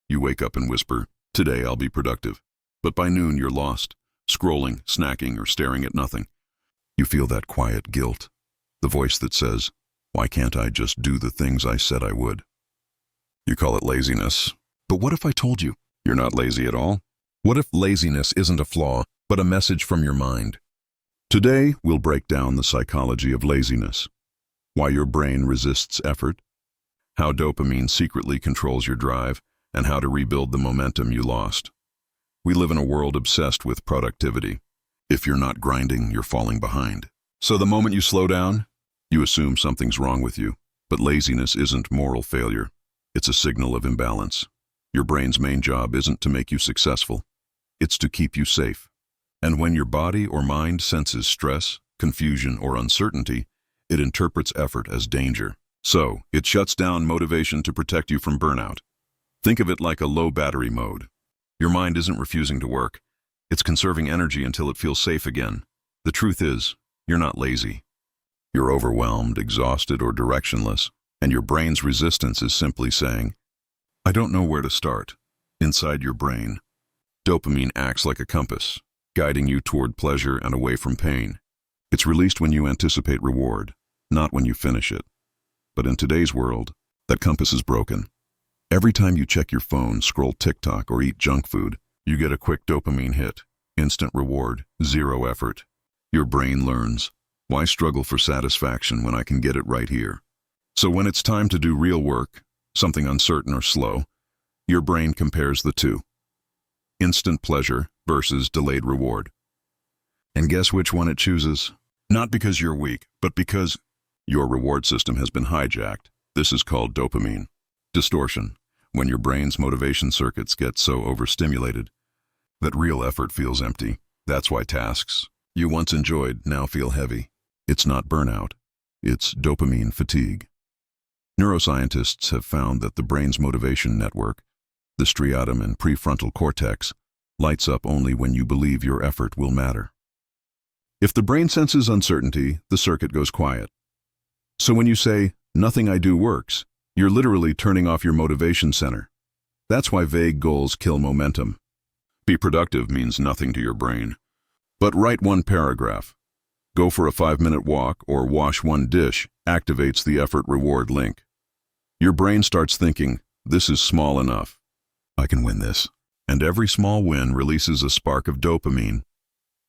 You wake up and whisper, "Today I'll be productive." But by noon you're lost, scrolling, snacking, or staring at nothing. You feel that quiet guilt, the voice that says, "Why can't I just do the things I said I would?" You call it laziness. But what if I told you you're not lazy at all? What if laziness isn't a flaw, but a message from your mind? Today, we'll break down the psychology of laziness, why your brain resists effort, how dopamine secretly controls your drive, and how to rebuild the momentum you lost. We live in a world obsessed with productivity. If you're not grinding, you're falling behind. So the moment you slow down, you assume something's wrong with you. But laziness isn't moral failure. It's a signal of imbalance. Your brain's main job isn't to make you successful. It's to keep you safe. And when your body or mind senses stress, confusion, or uncertainty, it interprets effort as danger. So, it shuts down motivation to protect you from burnout. Think of it like a low battery mode. Your mind isn't refusing to work. It's conserving energy until it feels safe again. The truth is, you're not lazy. You're overwhelmed, exhausted, or directionless, and your brain's resistance is simply saying, "I don't know where to start." Inside your brain, dopamine acts like a compass, guiding you toward pleasure and away from pain. It's released when you anticipate reward, not when you finish it. But in today's world, that compass is broken. Every time you check your phone, scroll TikTok, or eat junk food, you get a quick dopamine hit. Instant reward, zero effort. Your brain learns, why struggle for satisfaction when I can get it right here? So when it's time to do real work, something uncertain or slow, your brain compares the two. Instant pleasure versus delayed reward. And guess which one it chooses? Not because you're weak, but because your reward system has been hijacked. This is called dopamine distortion, when your brain's motivation circuits get so overstimulated that real effort feels empty. That's why tasks you once enjoyed now feel heavy. It's not burnout, it's dopamine fatigue. Neuroscientists have found that the brain's motivation network, the striatum and prefrontal cortex, lights up only when you believe your effort will matter. If the brain senses uncertainty, the circuit goes quiet. So when you say, "Nothing I do works," you're literally turning off your motivation center. That's why vague goals kill momentum. Be productive means nothing to your brain. But write one paragraph. Go for a 5-minute walk or wash one dish activates the effort-reward link. Your brain starts thinking, "This is small enough. I can win this." And every small win releases a spark of dopamine,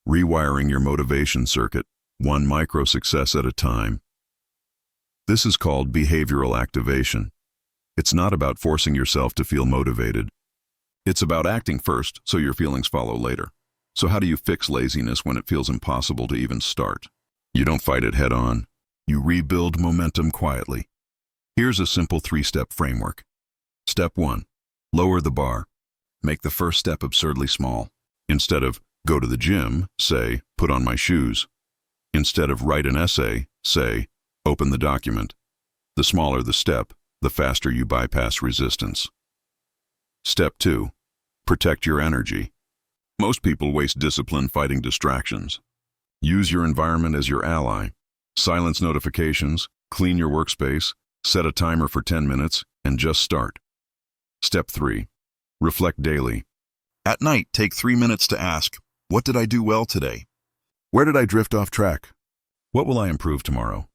rewiring your motivation circuit, one micro success at a time. This is called behavioral activation. It's not about forcing yourself to feel motivated. It's about acting first so your feelings follow later. So how do you fix laziness when it feels impossible to even start? You don't fight it head on. You rebuild momentum quietly. Here's a simple 3-step framework. Step 1. Lower the bar. Make the first step absurdly small. Instead of "go to the gym," say "put on my shoes." Instead of "write an essay," say "open the document." The smaller the step, the faster you bypass resistance. Step 2. Protect your energy. Most people waste discipline fighting distractions. Use your environment as your ally. Silence notifications, clean your workspace, set a timer for 10 minutes, and just start. Step 3. Reflect daily. At night, take 3 minutes to ask, what did I do well today? Where did I drift off track? What will I improve tomorrow?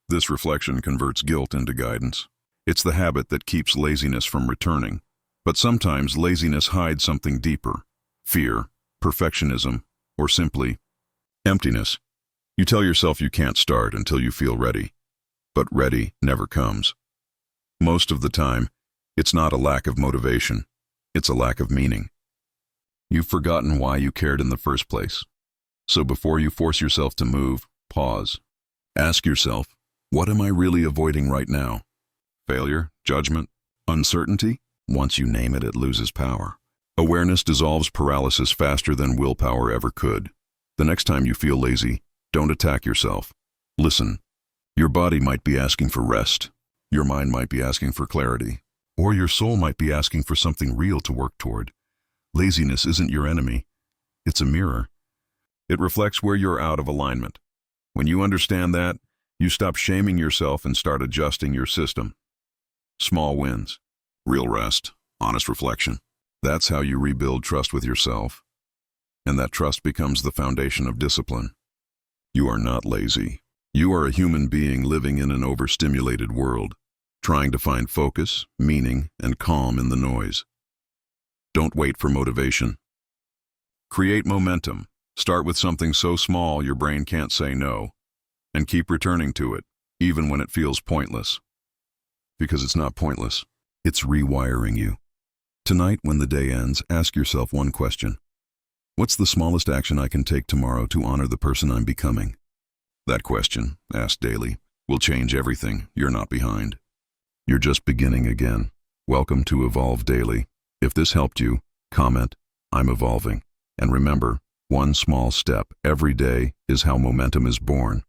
This reflection converts guilt into guidance. It's the habit that keeps laziness from returning. But sometimes laziness hides something deeper: fear, perfectionism, or simply emptiness. You tell yourself you can't start until you feel ready. But ready never comes. Most of the time, it's not a lack of motivation. It's a lack of meaning. You've forgotten why you cared in the first place. So before you force yourself to move, pause. Ask yourself, what am I really avoiding right now? Failure, judgment, uncertainty? Once you name it, it loses power. Awareness dissolves paralysis faster than willpower ever could. The next time you feel lazy, don't attack yourself. Listen. Your body might be asking for rest. Your mind might be asking for clarity. Or your soul might be asking for something real to work toward. Laziness isn't your enemy. It's a mirror. It reflects where you're out of alignment. When you understand that, you stop shaming yourself and start adjusting your system. Small wins. Real rest. Honest reflection. That's how you rebuild trust with yourself. And that trust becomes the foundation of discipline. You are not lazy. You are a human being living in an overstimulated world, trying to find focus, meaning, and calm in the noise. Don't wait for motivation. Create momentum. Start with something so small your brain can't say no, and keep returning to it, even when it feels pointless. Because it's not pointless. It's rewiring you. Tonight, when the day ends, ask yourself one question. What's the smallest action I can take tomorrow to honor the person I'm becoming? That question, asked daily, will change everything. You're not behind. You're just beginning again. Welcome to Evolve Daily. If this helped you, comment, I'm evolving. And remember, one small step every day is how momentum is born.